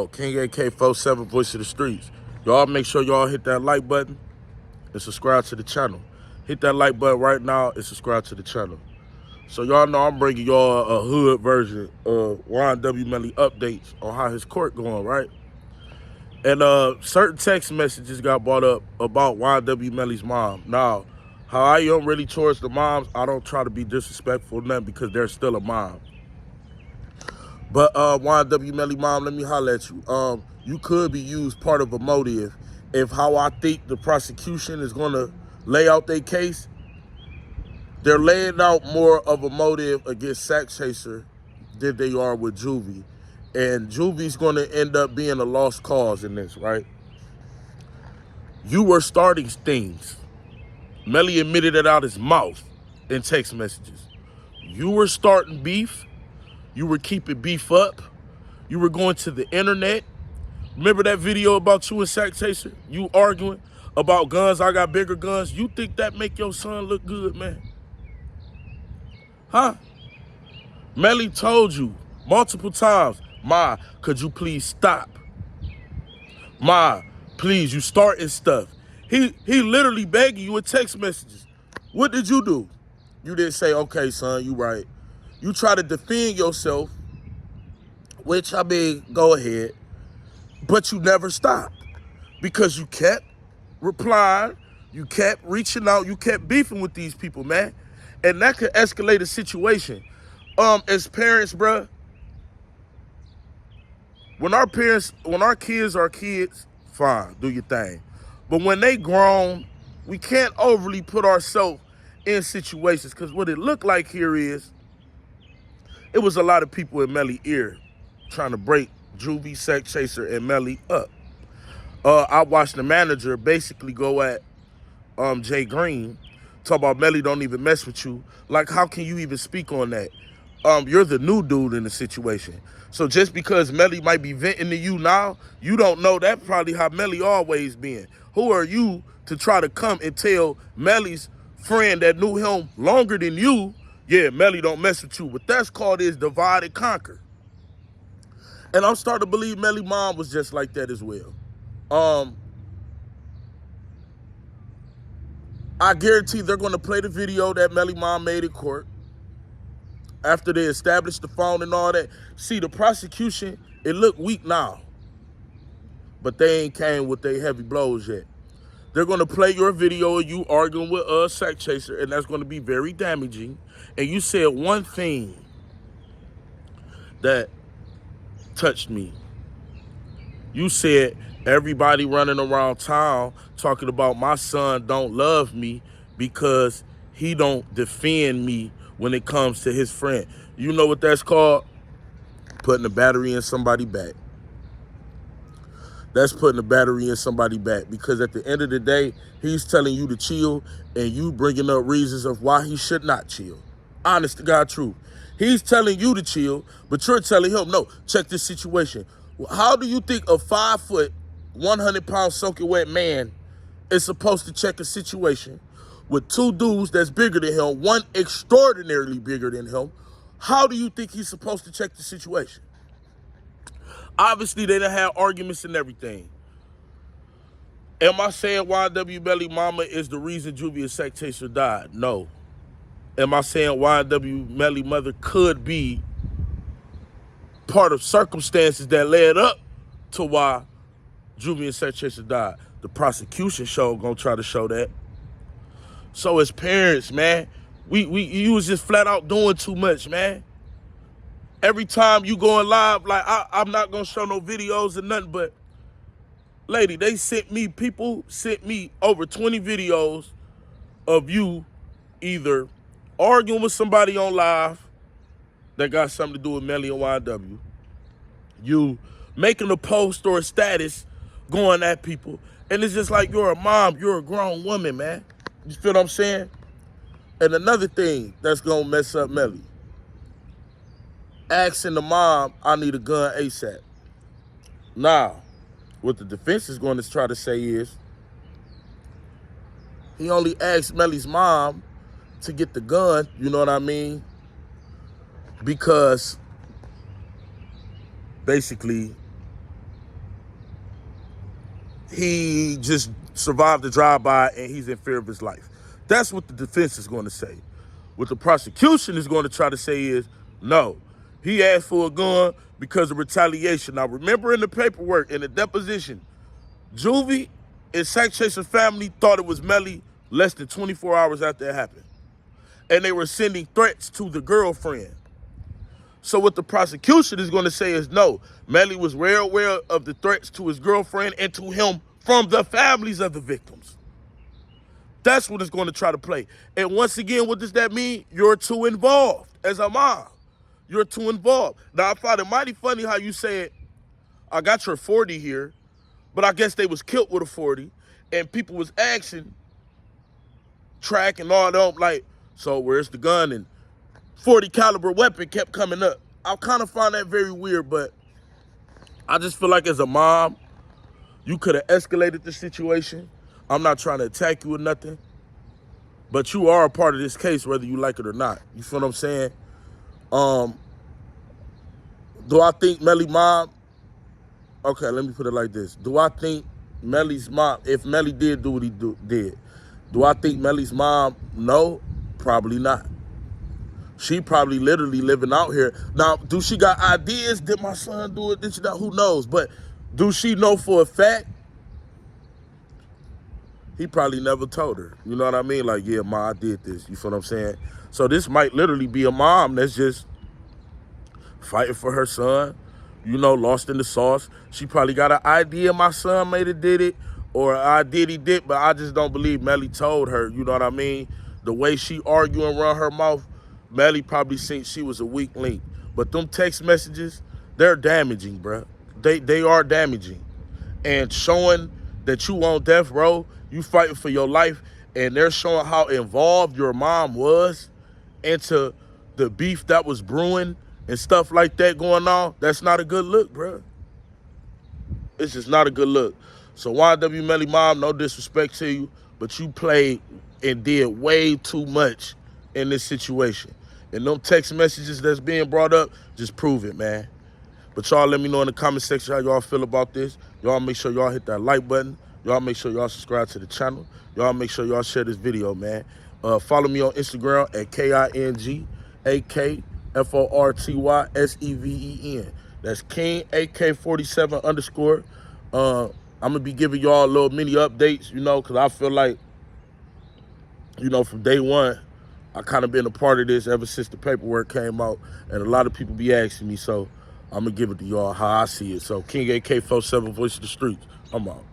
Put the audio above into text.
King AK-47, Voice of the Streets. Y'all make sure y'all hit that like button and subscribe to the channel. Hit that like button right now and subscribe to the channel. So y'all know I'm bringing y'all a hood version of YNW Melly updates on how his court going, right? And certain text messages got brought up about YNW Melly's mom. Now, how I am really towards the moms, I don't try to be disrespectful or nothing because they're still a mom. But YNW Melly mom, let me holler at you. You could be used part of a motive if how I think the prosecution is gonna lay out their case. They're laying out more of a motive against Sack Chaser than they are with Juvie. And Juvie's gonna end up being a lost cause in this, right? You were starting things. Melly admitted it out his mouth in text messages. You were starting beef. You were keeping beef up. You were going to the internet. Remember that video about you and Sack Chaser? You arguing about guns, I got bigger guns. You think that make your son look good, man? Huh? Melly told you multiple times, Ma, could you please stop? Ma, please, you starting stuff. He literally begging you with text messages. What did you do? You didn't say, okay, son, you right. You try to defend yourself, which, I mean, go ahead. But you never stopped because you kept replying, you kept reaching out, you kept beefing with these people, man. And that could escalate a situation. As parents, bruh, when our kids are kids, fine, do your thing. But when they grown, we can't overly put ourselves in situations because what it looked like here is it was a lot of people in Melly ear trying to break Juvie, Sack Chaser, and Melly up. I watched the manager basically go at Jay Green, talk about Melly don't even mess with you. Like, how can you even speak on that? You're the new dude in the situation. So just because Melly might be venting to you now, you don't know that's probably how Melly always been. Who are you to try to come and tell Melly's friend that knew him longer than you, yeah, Melly don't mess with you. What that's called is divide and conquer. And I'm starting to believe Melly mom was just like that as well. I guarantee they're going to play the video that Melly mom made in court after they established the phone and all that. See, the prosecution, it looked weak now, but they ain't came with their heavy blows yet. They're going to play your video of you arguing with Sack Chaser, and that's going to be very damaging. And you said one thing that touched me. You said everybody running around town talking about my son don't love me because he don't defend me when it comes to his friend. You know what that's called? Putting a battery in somebody's back. That's putting a battery in somebody's back because at the end of the day, he's telling you to chill and you bringing up reasons of why he should not chill. Honest to God truth. He's telling you to chill, but you're telling him, no, check this situation. How do you think a 5 foot, 100-pound soaking wet man is supposed to check a situation with two dudes that's bigger than him, one extraordinarily bigger than him? How do you think he's supposed to check the situation? Obviously, they done had arguments and everything. Am I saying YNW Melly mama is the reason Juvie and Sack Chaser died? No. Am I saying YNW Melly mother could be part of circumstances that led up to why Juvie and Sack Chaser died? The prosecution show gonna try to show that. So as parents, man, you was just flat out doing too much, man. Every time you going live, like I'm not gonna show no videos or nothing, but lady, people sent me over 20 videos of you either arguing with somebody on live that got something to do with Melly and YNW, you making a post or a status going at people, and it's just like you're a mom, you're a grown woman, man. You feel what I'm saying? And another thing that's gonna mess up Melly, asking the mom, I need a gun ASAP. Now, what the defense is going to try to say is, he only asked Melly's mom to get the gun, you know what I mean? Because basically he just survived the drive-by and he's in fear of his life. That's what the defense is going to say. What the prosecution is going to try to say is, no, he asked for a gun because of retaliation. Now, remember in the paperwork, in the deposition, Juvie and Sack Chaser's family thought it was Melly less than 24 hours after it happened. And they were sending threats to the girlfriend. So what the prosecution is going to say is, no, Melly was well aware of the threats to his girlfriend and to him from the families of the victims. That's what it's going to try to play. And once again, what does that mean? You're too involved as a mom. You're too involved. Now, I find it mighty funny how you said, I got your 40 here, but I guess they was killed with a 40, and people was asking, track and all that, like, so where's the gun? And 40 caliber weapon kept coming up. I kind of find that very weird, but I just feel like as a mom, you could have escalated the situation. I'm not trying to attack you or nothing, but you are a part of this case, whether you like it or not. You feel what I'm saying? Do I think Melly mom, okay, let me put it like this. Do I think Melly's mom, if Melly did do what he did, do I think Melly's mom, no? Probably not. She probably literally living out here. Now, do she got ideas? Did my son do it? Did she not? Who knows? But do she know for a fact? He probably never told her. You know what I mean? Like, yeah, Ma, I did this. You feel what I'm saying? So this might literally be a mom that's just fighting for her son, you know, lost in the sauce. She probably got an idea my son may have did it, or I did, he did, but I just don't believe Melly told her, you know what I mean? The way she arguing around her mouth, Melly probably thinks she was a weak link. But them text messages, they're damaging, bruh. They are damaging. And showing that you on death row, you fighting for your life, and they're showing how involved your mom was into the beef that was brewing and stuff like that going on, that's not a good look, bruh. It's just not a good look. So YNW Melly mom, no disrespect to you, but you played and did way too much in this situation. And them text messages that's being brought up, just prove it, man. But y'all let me know in the comment section how y'all feel about this. Y'all make sure y'all hit that like button. Y'all make sure y'all subscribe to the channel. Y'all make sure y'all share this video, man. Follow me on Instagram at KINGAKFORTYSEVEN. That's King AK47 _. I'm gonna be giving y'all a little mini updates, you know, because I feel like, you know, from day one, I kind of been a part of this ever since the paperwork came out, and a lot of people be asking me, so I'm gonna give it to y'all how I see it. So King AK47, voice of the streets. I'm out.